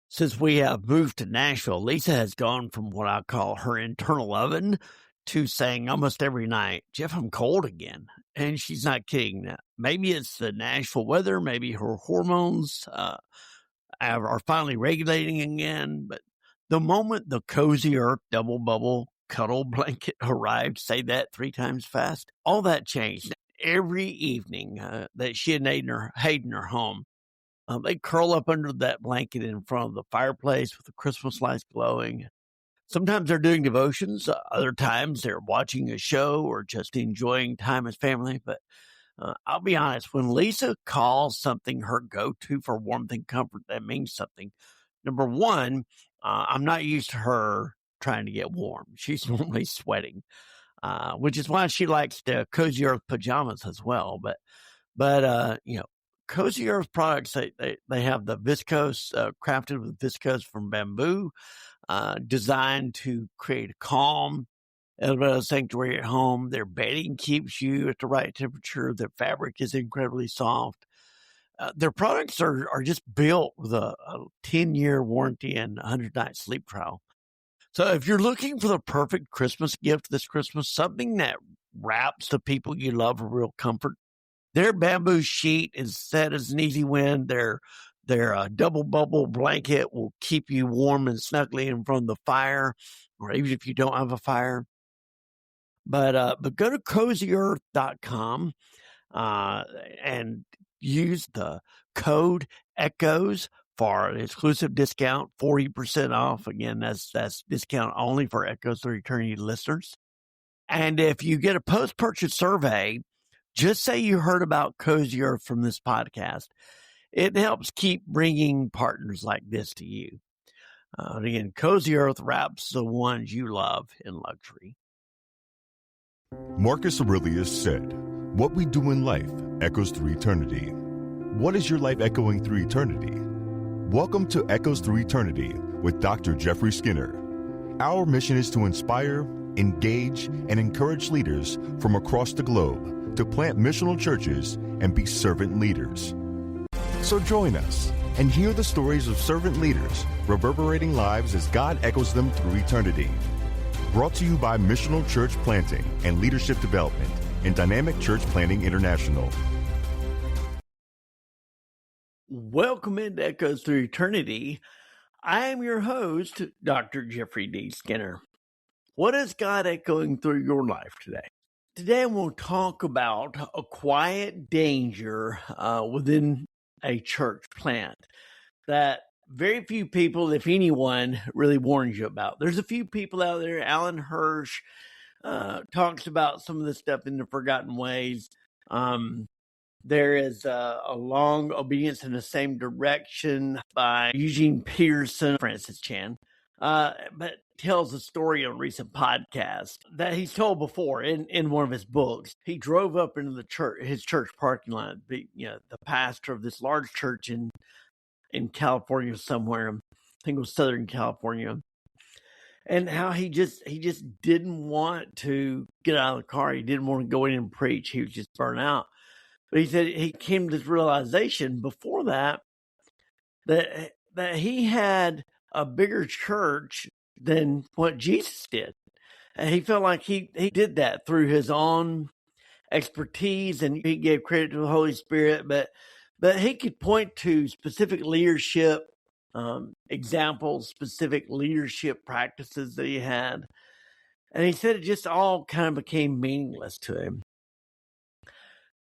Since we have moved to Nashville, Lisa has gone from what I call her internal oven to saying almost every night, Jeff, I'm cold again. And she's not kidding. Maybe it's the Nashville weather. Maybe her hormones are finally regulating again. But the moment the Cozy Earth double bubble cuddle blanket arrived, say that 3 times fast, all that changed. Every evening that she and Hayden are home, they curl up under that blanket in front of the fireplace with the Christmas lights glowing. Sometimes they're doing devotions. Other times they're watching a show or just enjoying time as family. But I'll be honest, when Lisa calls something her go-to for warmth and comfort, that means something. Number one, I'm not used to her trying to get warm. She's normally sweating, which is why she likes the Cozy Earth pajamas as well. But Cozy Earth products, they have the viscose, crafted with viscose from bamboo, designed to create a calm, a sanctuary at home. Their bedding keeps you at the right temperature. Their fabric is incredibly soft. Their products are just built with a 10-year warranty and 100-night sleep trial. So if you're looking for the perfect Christmas gift this Christmas, something that wraps the people you love a real comfort, their bamboo sheet is set as an easy win. Their double bubble blanket will keep you warm and snuggly in front of the fire, or even if you don't have a fire. But go to CozyEarth.com and use the code ECHOES for an exclusive discount, 40% off. Again, that's discount only for Echoes Through Eternity listeners. And if you get a post-purchase survey, just say you heard about Cozy Earth from this podcast. It helps keep bringing partners like this to you. Again, Cozy Earth wraps the ones you love in luxury. Marcus Aurelius said, "What we do in life echoes through eternity." What is your life echoing through eternity? Welcome to Echoes Through Eternity with Dr. Jeffrey Skinner. Our mission is to inspire, engage, and encourage leaders from across the globe to plant missional churches and be servant leaders. So join us and hear the stories of servant leaders reverberating lives as God echoes them through eternity. Brought to you by Missional Church Planting and Leadership Development and Dynamic Church Planting International. Welcome into Echoes Through Eternity. I am your host, Dr. Jeffrey D. Skinner. What is God echoing through your life today? Today, we'll talk about a quiet danger within a church plant that very few people, if anyone, really warns you about. There's a few people out there. Alan Hirsch talks about some of this stuff in the Forgotten Ways. There is a Long Obedience in the Same Direction by Eugene Peterson, Francis Chan. But tells a story on a recent podcast that he's told before in one of his books. He drove up into his church parking lot, the pastor of this large church in California somewhere. I think it was Southern California. And how he just didn't want to get out of the car. He didn't want to go in and preach. He was just burnt out. But he said he came to this realization before that he had a bigger church than what Jesus did. And he felt like he did that through his own expertise, and he gave credit to the Holy Spirit, but he could point to specific leadership examples, specific leadership practices that he had. And he said it just all kind of became meaningless to him.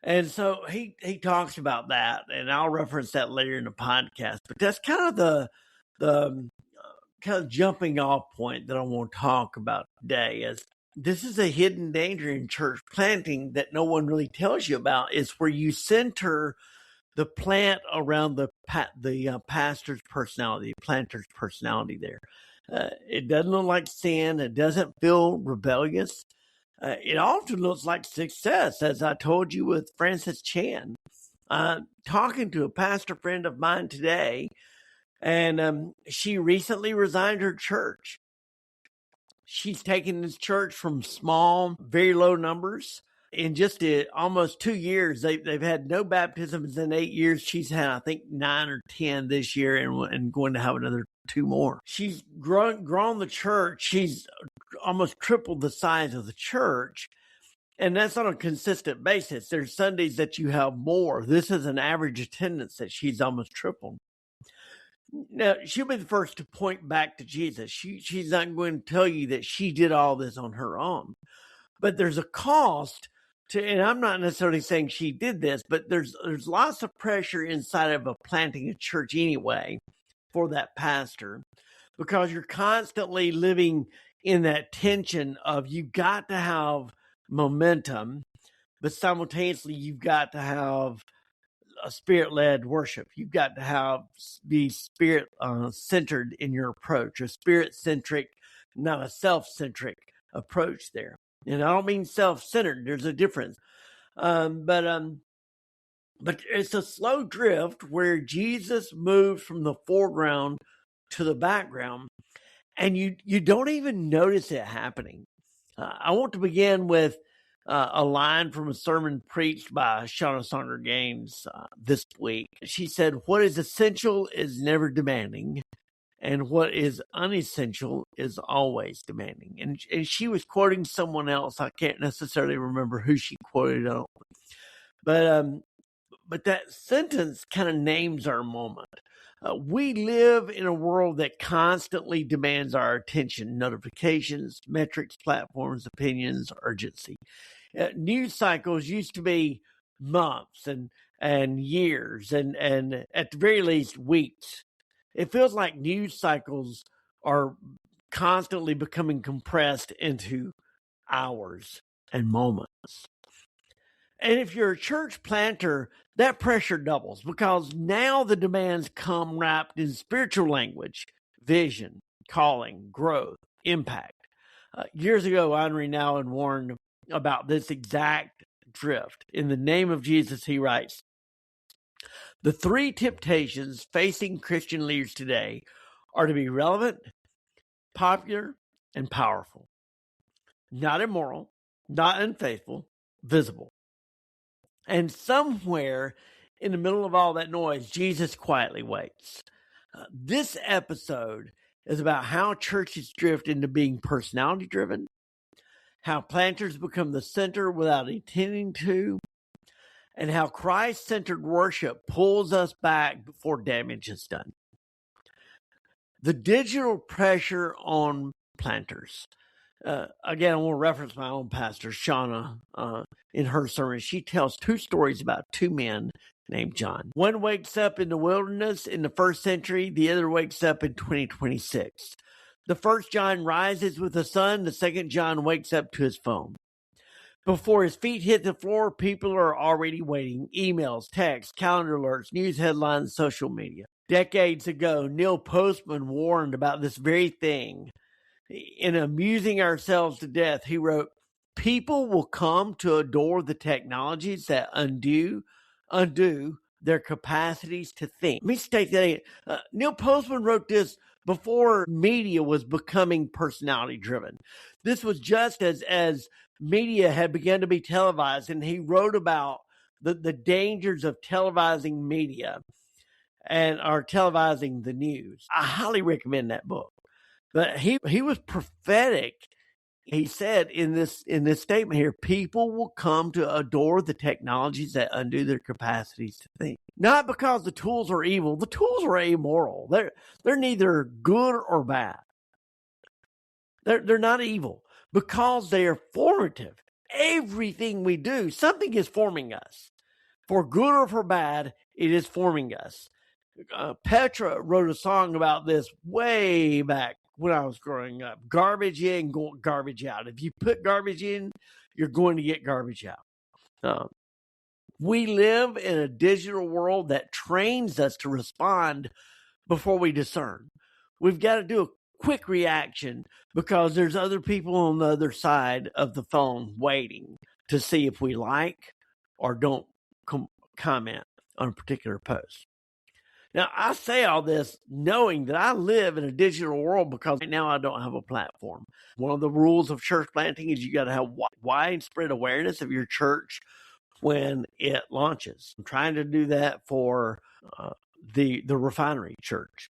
And so he talks about that, and I'll reference that later in the podcast. But that's kind of the kind of jumping off point that I want to talk about today. Is this is a hidden danger in church planting that no one really tells you about. Is where you center the plant around the pastor's personality, planter's personality. There, it doesn't look like sin. It doesn't feel rebellious. It often looks like success, as I told you with Francis Chan. Talking to a pastor friend of mine today, and she recently resigned her church. She's taken this church from small, very low numbers In just almost 2 years, they've had no baptisms in 8 years. She's had, I think, 9 or 10 this year, and going to have another 2 more. She's grown the church. She's almost tripled the size of the church, and that's on a consistent basis. There's Sundays that you have more. This is an average attendance that she's almost tripled. Now, she'll be the first to point back to Jesus. She's not going to tell you that she did all this on her own. But there's a cost to, and I'm not necessarily saying she did this, but there's lots of pressure inside of planting a church anyway for that pastor, because you're constantly living in that tension of you've got to have momentum, but simultaneously you've got to have a spirit-led worship. You've got to be spirit centered in your approach, a spirit-centric, not a self-centric approach there. And I don't mean self-centered. There's a difference. But it's a slow drift where Jesus moves from the foreground to the background, and you don't even notice it happening. I want to begin with a line from a sermon preached by Shauna Songer Gaines this week. She said, "What is essential is never demanding, and what is unessential is always demanding." And she was quoting someone else. I can't necessarily remember who she quoted on. But that sentence kind of names our moment. We live in a world that constantly demands our attention: notifications, metrics, platforms, opinions, urgency. News cycles used to be months and years and at the very least weeks. It feels like news cycles are constantly becoming compressed into hours and moments. And if you're a church planter, that pressure doubles, because now the demands come wrapped in spiritual language: vision, calling, growth, impact. Years ago, Henry Nouwen warned about this exact drift. In the name of Jesus, he writes, "The 3 temptations facing Christian leaders today are to be relevant, popular, and powerful. Not immoral, not unfaithful, visible." And somewhere in the middle of all that noise, Jesus quietly waits. This episode is about how churches drift into being personality driven, how planters become the center without intending to, and how Christ-centered worship pulls us back before damage is done. The digital pressure on planters. Again, I want to reference my own pastor, Shauna, in her sermon. She tells 2 stories about 2 men named John. One wakes up in the wilderness in the 1st century. The other wakes up in 2026. The first John rises with the sun. The second John wakes up to his phone. Before his feet hit the floor, people are already waiting. Emails, texts, calendar alerts, news headlines, social media. Decades ago, Neil Postman warned about this very thing. In Amusing Ourselves to Death, he wrote, "People will come to adore the technologies that undo their capacities to think." Let me state that. Neil Postman wrote this before media was becoming personality driven. This was just as media had begun to be televised, and he wrote about the dangers of televising media or televising the news. I highly recommend that book. But he was prophetic. He said in this statement here, people will come to adore the technologies that undo their capacities to think. Not because the tools are evil. The tools are amoral. They're neither good or bad. They're not evil because they are formative. Everything we do, something is forming us. For good or for bad, it is forming us. Petra wrote a song about this way back when I was growing up. Garbage in, garbage out. If you put garbage in, you're going to get garbage out. We live in a digital world that trains us to respond before we discern. We've got to do a quick reaction because there's other people on the other side of the phone waiting to see if we like or don't comment on a particular post. Now, I say all this knowing that I live in a digital world because right now I don't have a platform. One of the rules of church planting is you got to have widespread awareness of your church when it launches. I'm trying to do that for the refinery church.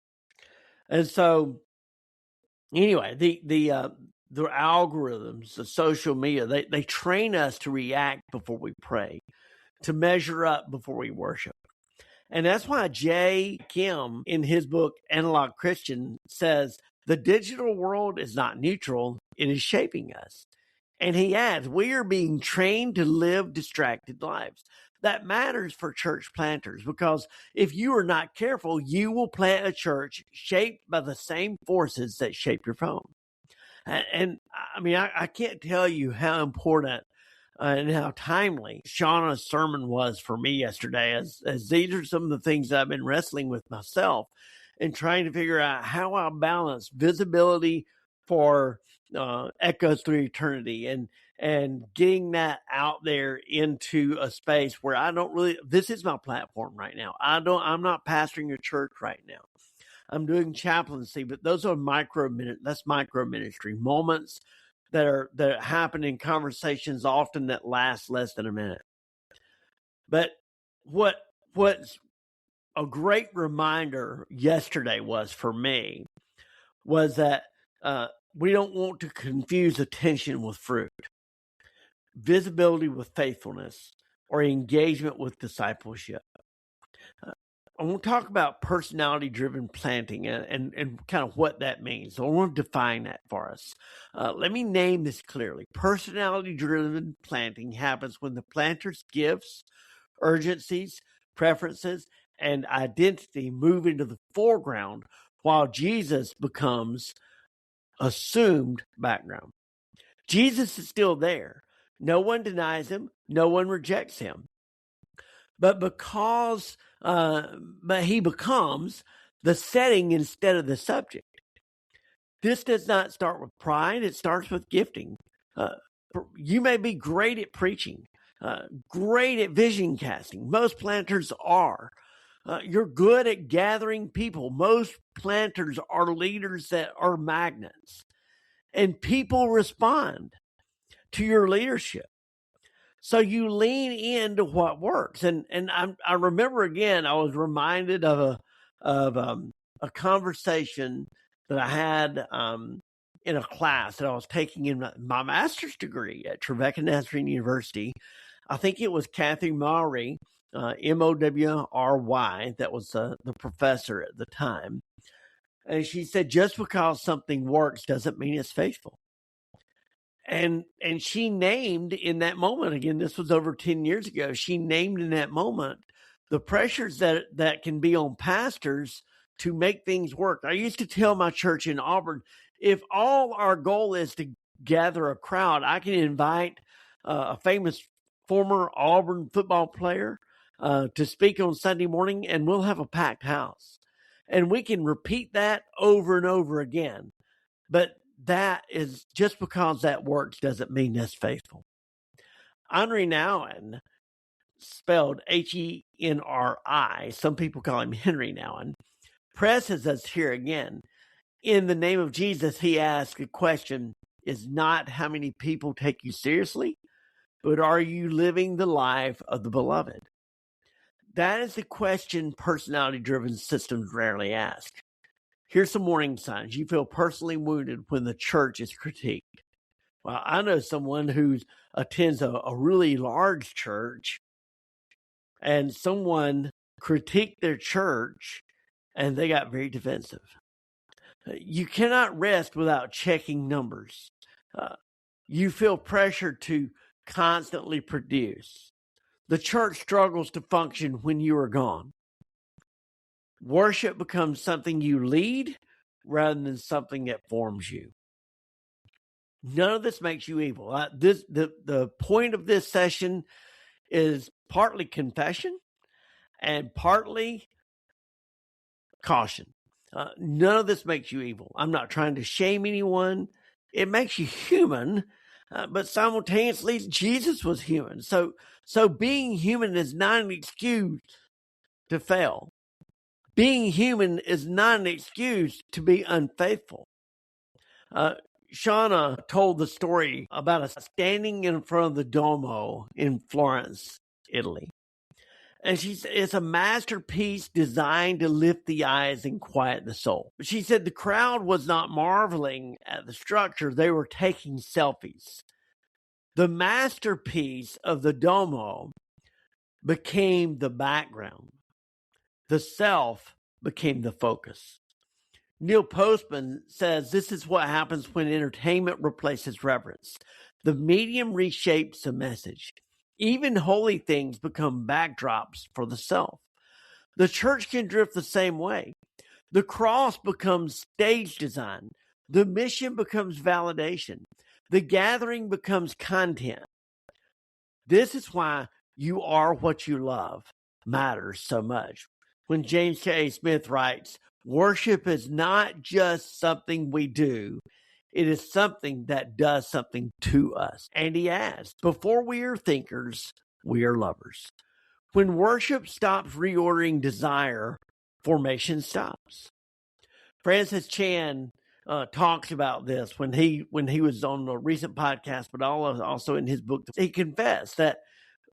And so anyway, the algorithms, the social media, they train us to react before we pray, to measure up before we worship. And that's why Jay Kim, in his book, Analog Christian, says the digital world is not neutral, it is shaping us. And he adds, we are being trained to live distracted lives. That matters for church planters because if you are not careful, you will plant a church shaped by the same forces that shape your phone. And I mean, I can't tell you how important and how timely Shauna's sermon was for me yesterday, as these are some of the things I've been wrestling with myself and trying to figure out how I balance visibility for Echoes Through Eternity and getting that out there into a space where I don't really, this is my platform right now. I'm not pastoring a church right now. I'm doing chaplaincy, but those are micro ministry moments that happen in conversations often that last less than a minute. But what's a great reminder yesterday was for me was that we don't want to confuse attention with fruit, visibility with faithfulness, or engagement with discipleship. I want to talk about personality-driven planting and kind of what that means. So I want to define that for us. Let me name this clearly. Personality-driven planting happens when the planter's gifts, urgencies, preferences, and identity move into the foreground while Jesus becomes assumed background. Jesus is still there. No one denies him. No one rejects him. But he becomes the setting instead of the subject. This does not start with pride. It starts with gifting. You may be great at preaching, great at vision casting. Most planters are. You're good at gathering people. Most planters are leaders that are magnets. And people respond to your leadership. So you lean into what works. And I remember again, I was reminded of a conversation that I had in a class that I was taking in my master's degree at Trevecca Nazarene University. I think it was Kathy Mowry, Mowry, that was the professor at the time. And she said, just because something works doesn't mean it's faithful. And she named in that moment, again, this was over 10 years ago, she named in that moment the pressures that can be on pastors to make things work. I used to tell my church in Auburn, if all our goal is to gather a crowd, I can invite a famous former Auburn football player to speak on Sunday morning, and we'll have a packed house. And we can repeat that over and over again. But that is just because that works doesn't mean that's faithful. Henri Nouwen, spelled Henri, some people call him Henry Nouwen, presses us here again. In the name of Jesus, he asks a question, is not how many people take you seriously, but are you living the life of the beloved? That is the question personality-driven systems rarely ask. Here's some warning signs. You feel personally wounded when the church is critiqued. Well, I know someone who attends a really large church, and someone critiqued their church, and they got very defensive. You cannot rest without checking numbers. You feel pressure to constantly produce. The church struggles to function when you are gone. Worship becomes something you lead rather than something that forms you. None of this makes you evil. The point of this session is partly confession and partly caution. None of this makes you evil. I'm not trying to shame anyone. It makes you human, but simultaneously, Jesus was human. So being human is not an excuse to fail. Being human is not an excuse to be unfaithful. Shauna told the story about us standing in front of the Duomo in Florence, Italy. And she said it's a masterpiece designed to lift the eyes and quiet the soul. She said the crowd was not marveling at the structure, they were taking selfies. The masterpiece of the Duomo became the background. The self became the focus. Neil Postman says this is what happens when entertainment replaces reverence. The medium reshapes the message. Even holy things become backdrops for the self. The church can drift the same way. The cross becomes stage design. The mission becomes validation. The gathering becomes content. This is why you are what you love matters so much. When James K. Smith writes, worship is not just something we do. It is something that does something to us. And he adds, before we are thinkers, we are lovers. When worship stops reordering desire, formation stops. Francis Chan talks about this when he was on a recent podcast, but also in his book. He confessed that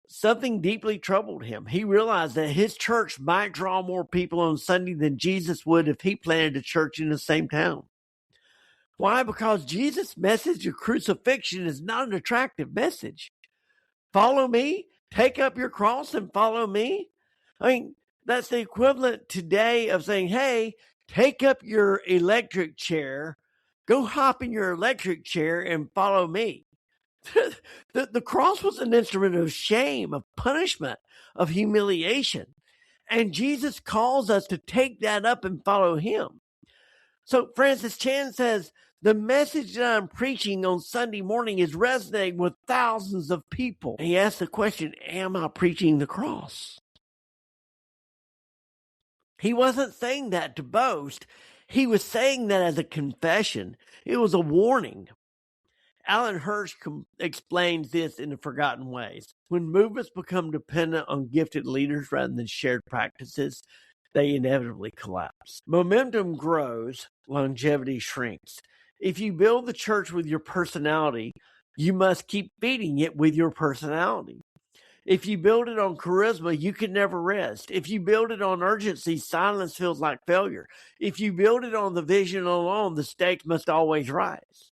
something deeply troubled him. He realized that his church might draw more people on Sunday than Jesus would if he planted a church in the same town. Why? Because Jesus' message of crucifixion is not an attractive message. Follow me, take up your cross and follow me. I mean, that's the equivalent today of saying, hey, take up your electric chair, go hop in your electric chair and follow me. The cross was an instrument of shame, of punishment, of humiliation. And Jesus calls us to take that up and follow him. So Francis Chan says, the message that I'm preaching on Sunday morning is resonating with thousands of people. And he asks the question, am I preaching the cross? He wasn't saying that to boast. He was saying that as a confession. It was a warning. Alan Hirsch explains this in The Forgotten Ways. When movements become dependent on gifted leaders rather than shared practices, they inevitably collapse. Momentum grows, longevity shrinks. If you build the church with your personality, you must keep feeding it with your personality. If you build it on charisma, you can never rest. If you build it on urgency, silence feels like failure. If you build it on the vision alone, the stakes must always rise.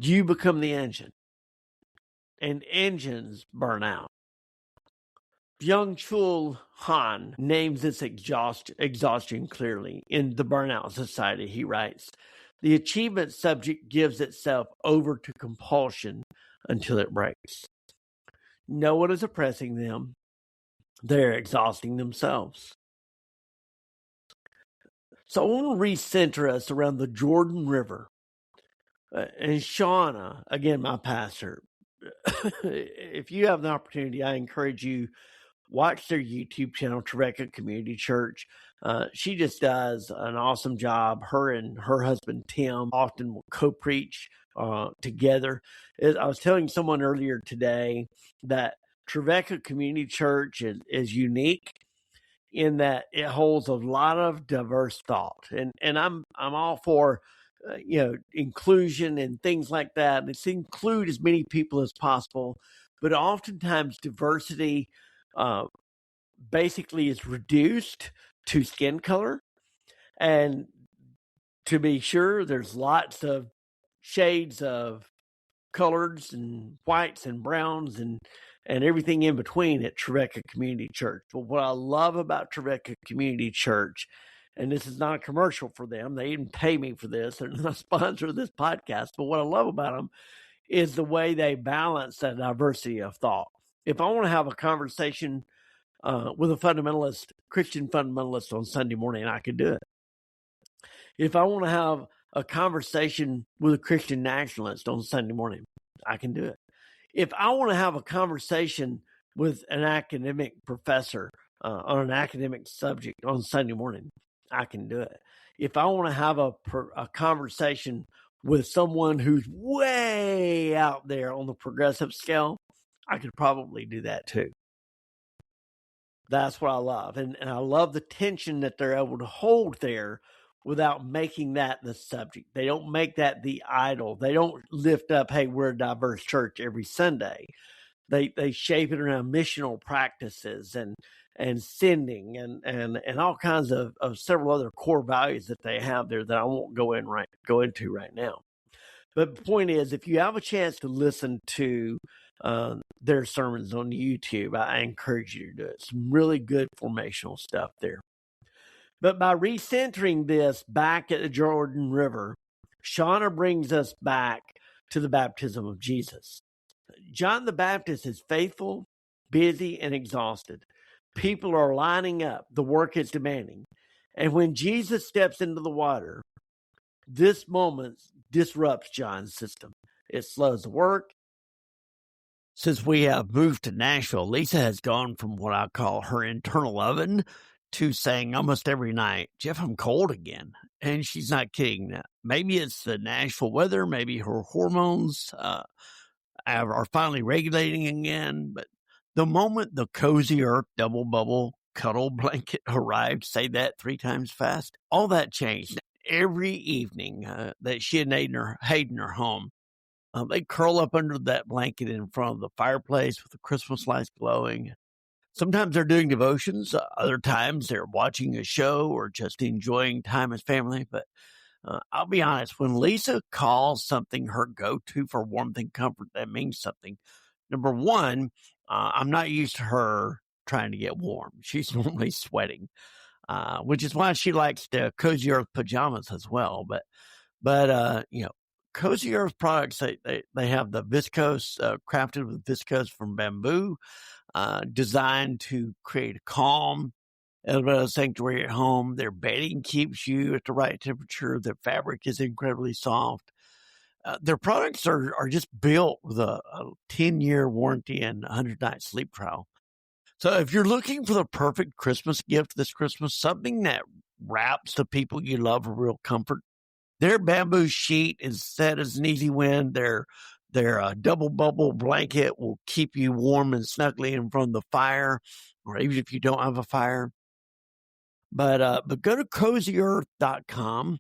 You become the engine, and engines burn out. Byung-Chul Han names this exhaustion clearly. In The Burnout Society, he writes, the achievement subject gives itself over to compulsion until it breaks. No one is oppressing them. They're exhausting themselves. So I want to recenter us around the Jordan River. And Shauna, again, my pastor, if you have the opportunity, I encourage you, watch their YouTube channel, Trevecca Community Church. She just does an awesome job. Her and her husband, Tim, often will co-preach together. I was telling someone earlier today that Trevecca Community Church is unique in that it holds a lot of diverse thought. And I'm all for inclusion and things like that. Let's include as many people as possible, but oftentimes diversity basically is reduced to skin color. And to be sure, there's lots of shades of colors and whites and browns and everything in between at Trevecca Community Church. But what I love about Trevecca Community Church, and this is not a commercial for them, they didn't pay me for this, they're not a sponsor of this podcast, but what I love about them is the way they balance that diversity of thought. If I want to have a conversation with a fundamentalist, Christian fundamentalist on Sunday morning, I can do it. If I want to have a conversation with a Christian nationalist on Sunday morning, I can do it. If I want to have a conversation with an academic professor on an academic subject on Sunday morning, I can do it. If I want to have a conversation with someone who's way out there on the progressive scale, I could probably do that too. That's what I love. And I love the tension that they're able to hold there without making that the subject. They don't make that the idol. They don't lift up, hey, we're a diverse church every Sunday. They shape it around missional practices and sending and all kinds of several other core values that they have there that I won't go into right now. But the point is, if you have a chance to listen to their sermons on YouTube, I encourage you to do it. Some really good formational stuff there. But by recentering this back at the Jordan River, Shauna brings us back to the baptism of Jesus. John the Baptist is faithful, busy, and exhausted. People are lining up. The work is demanding. And when Jesus steps into the water, this moment disrupts John's system. It slows the work. Since we have moved to Nashville, Lisa has gone from what I call her internal oven to saying almost every night, Jeff, I'm cold again. And she's not kidding. Maybe it's the Nashville weather. Maybe her hormones are finally regulating again. But the moment the Cozy Earth double bubble cuddle blanket arrived, say that 3 times fast, all that changed. Every evening that she and Hayden are home, they curl up under that blanket in front of the fireplace with the Christmas lights glowing. Sometimes they're doing devotions. Other times they're watching a show or just enjoying time as family. But I'll be honest, when Lisa calls something her go-to for warmth and comfort, that means something. Number one, I'm not used to her trying to get warm. She's normally sweating, which is why she likes the Cozy Earth pajamas as well. But Cozy Earth products, they have the viscose, crafted with viscose from bamboo, designed to create a calm, a sanctuary at home. Their bedding keeps you at the right temperature. Their fabric is incredibly soft. Their products are just built with a 10-year warranty and 100-night sleep trial. So if you're looking for the perfect Christmas gift this Christmas, something that wraps the people you love a real comfort, their bamboo sheet is set as an easy win. Their double bubble blanket will keep you warm and snugly in front of the fire, or even if you don't have a fire. But go to CozyEarth.com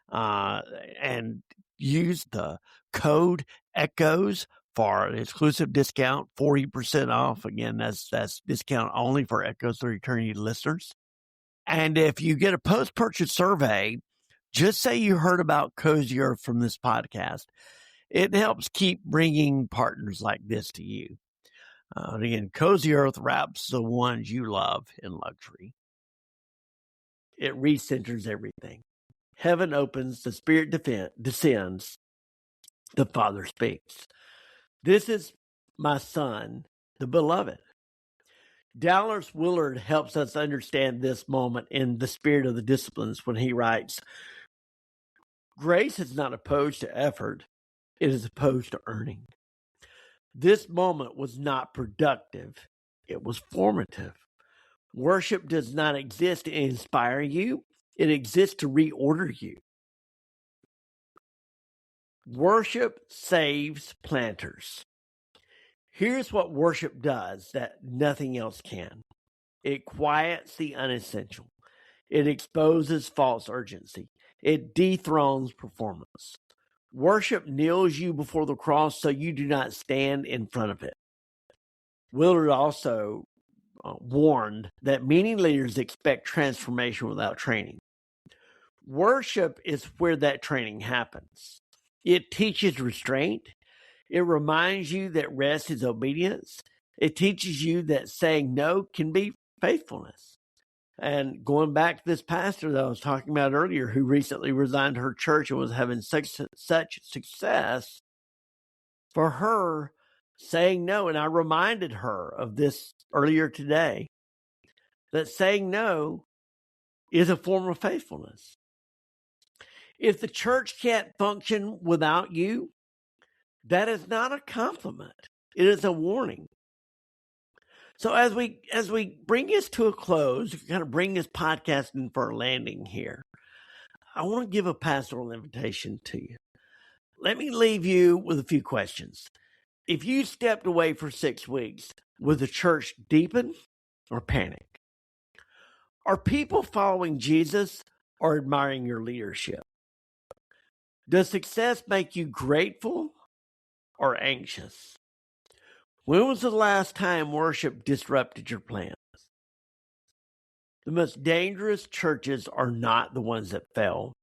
and use the code ECHOES for an exclusive discount, 40% off. Again, that's discount only for Echoes for Eternity listeners. And if you get a post-purchase survey, just say you heard about Cozy Earth from this podcast. It helps keep bringing partners like this to you. Again, Cozy Earth wraps the ones you love in luxury. It recenters everything. Heaven opens, the Spirit descends, the Father speaks. This is my Son, the Beloved. Dallas Willard helps us understand this moment in The Spirit of the Disciplines when he writes, grace is not opposed to effort, it is opposed to earning. This moment was not productive, it was formative. Worship does not exist to inspire you, it exists to reorder you. Worship saves planters. Here's what worship does that nothing else can. It quiets the unessential. It exposes false urgency. It dethrones performance. Worship kneels you before the cross so you do not stand in front of it. Willard also warned that many leaders expect transformation without training. Worship is where that training happens. It teaches restraint. It reminds you that rest is obedience. It teaches you that saying no can be faithfulness. And going back to this pastor that I was talking about earlier, who recently resigned her church and was having such success, for her saying no, and I reminded her of this earlier today, that saying no is a form of faithfulness. If the church can't function without you, that is not a compliment. It is a warning. So as we bring this to a close, kind of bring this podcast in for a landing here, I want to give a pastoral invitation to you. Let me leave you with a few questions. If you stepped away for 6 weeks, would the church deepen or panic? Are people following Jesus or admiring your leadership? Does success make you grateful or anxious? When was the last time worship disrupted your plans? The most dangerous churches are not the ones that fail.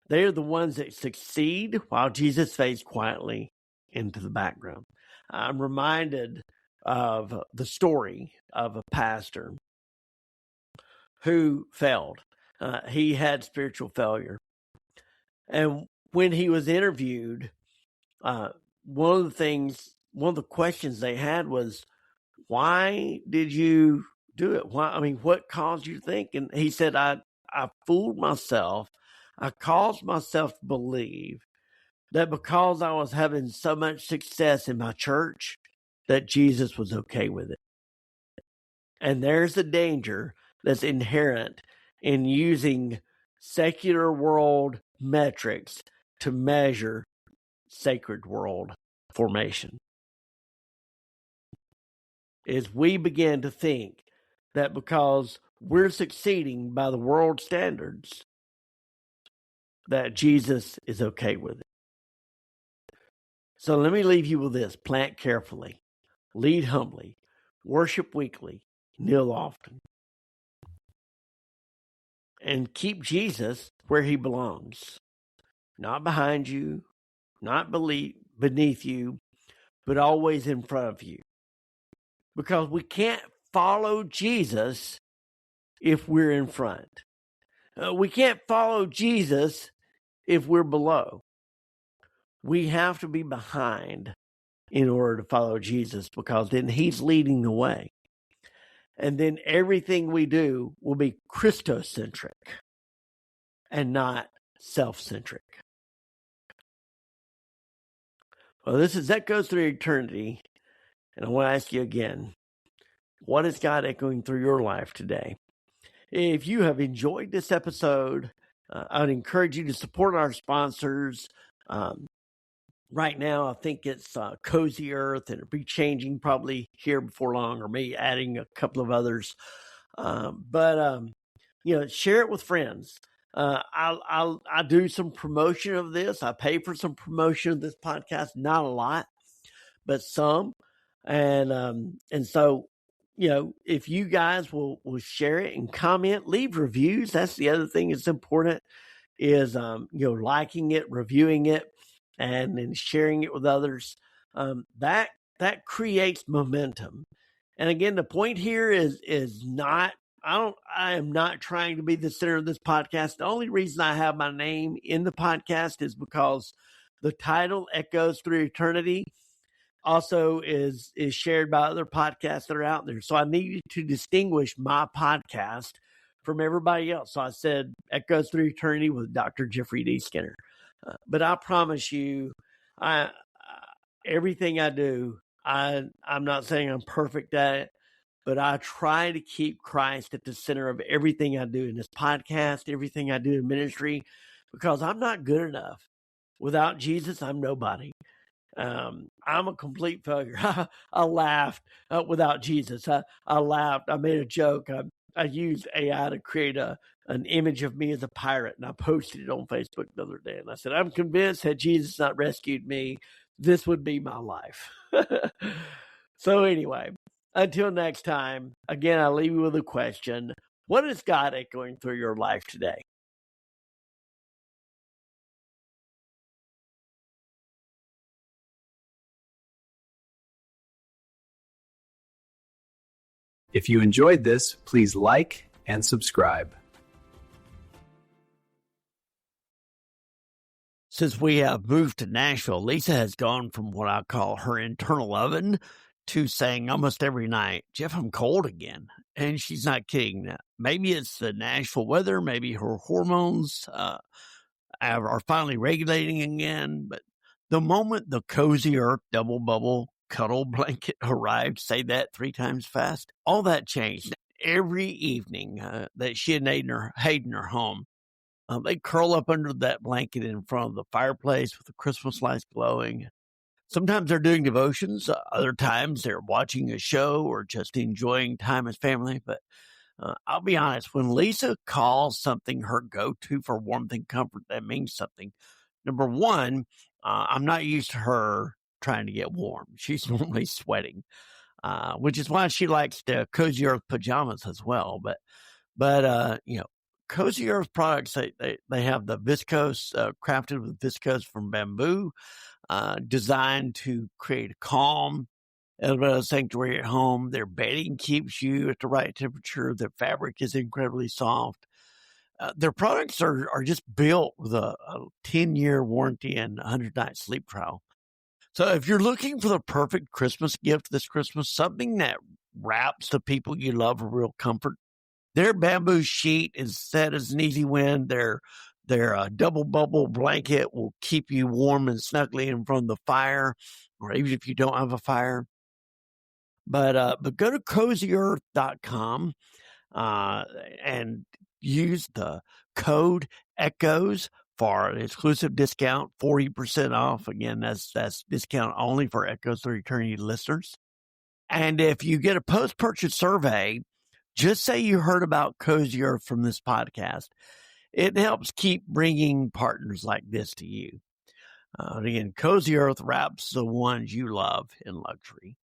They are the ones that succeed while Jesus fades quietly into the background. I'm reminded of the story of a pastor who failed. He had spiritual failure. And when he was interviewed, one of the questions they had was, why did you do it? What caused you to think? And he said, I fooled myself. I caused myself to believe that because I was having so much success in my church, that Jesus was okay with it. And there's the danger that's inherent in using secular world metrics to measure sacred world formation. Is we begin to think that because we're succeeding by the world standards, that Jesus is okay with it. So let me leave you with this. Plant carefully, lead humbly, worship weekly, kneel often, and keep Jesus where he belongs. Not behind you, not beneath you, but always in front of you. Because we can't follow Jesus if we're in front. We can't follow Jesus if we're below. We have to be behind in order to follow Jesus, because then he's leading the way. And then everything we do will be Christocentric and not self-centric. Well, that goes through eternity. And I want to ask you again, what is God echoing through your life today? If you have enjoyed this episode, I'd encourage you to support our sponsors. Right now, I think it's Cozy Earth, and it'll be changing probably here before long, or maybe adding a couple of others. But share it with friends. I do some promotion of this. I pay for some promotion of this podcast, not a lot, but some. And so, if you guys will share it and comment, leave reviews. That's the other thing that's important, is, liking it, reviewing it, and then sharing it with others. That creates momentum. And again, the point here is not, I am not trying to be the center of this podcast. The only reason I have my name in the podcast is because the title echoes through eternity also is shared by other podcasts that are out there. So I needed to distinguish my podcast from everybody else. So I said Echoes Through Eternity with Dr. Jeffrey D. Skinner. But I promise you, everything I do, I'm not saying I'm perfect at it, but I try to keep Christ at the center of everything I do in this podcast, everything I do in ministry, because I'm not good enough. Without Jesus, I'm nobody. I'm a complete failure. I laughed without Jesus. I laughed. I made a joke. I used AI to create an image of me as a pirate, and I posted it on Facebook the other day. And I said, I'm convinced had Jesus not rescued me, this would be my life. So anyway, until next time, again, I leave you with a question. What is God echoing through your life today? If you enjoyed this, please like and subscribe. Since we have moved to Nashville, Lisa has gone from what I call her internal oven to saying almost every night, Jeff, I'm cold again. And she's not kidding. Maybe it's the Nashville weather. Maybe her hormones are finally regulating again. But the moment the Cozy Earth double bubble cuddle blanket arrived, say that 3 times fast, all that changed. Every evening that she and Hayden are home, they curl up under that blanket in front of the fireplace with the Christmas lights glowing. Sometimes they're doing devotions. Other times they're watching a show or just enjoying time as family. But I'll be honest, when Lisa calls something her go-to for warmth and comfort, that means something. Number one, I'm not used to her trying to get warm. She's normally sweating, which is why she likes the Cozy Earth pajamas as well. But Cozy Earth products, they have the viscose, crafted with viscose from bamboo, designed to create a calm, a sanctuary at home. Their bedding keeps you at the right temperature. Their fabric is incredibly soft. Their products are just built with a 10-year warranty and 100-night sleep trial. So if you're looking for the perfect Christmas gift this Christmas, something that wraps the people you love a real comfort, their bamboo sheet is set as an easy win. Their double bubble blanket will keep you warm and snuggly in front of the fire, or even if you don't have a fire. But go to CozyEarth.com and use the code ECHOES for an exclusive discount, 40% off. Again, that's discount only for Echoes Through Eternity listeners. And if you get a post-purchase survey, just say you heard about Cozy Earth from this podcast. It helps keep bringing partners like this to you. Again, Cozy Earth wraps the ones you love in luxury.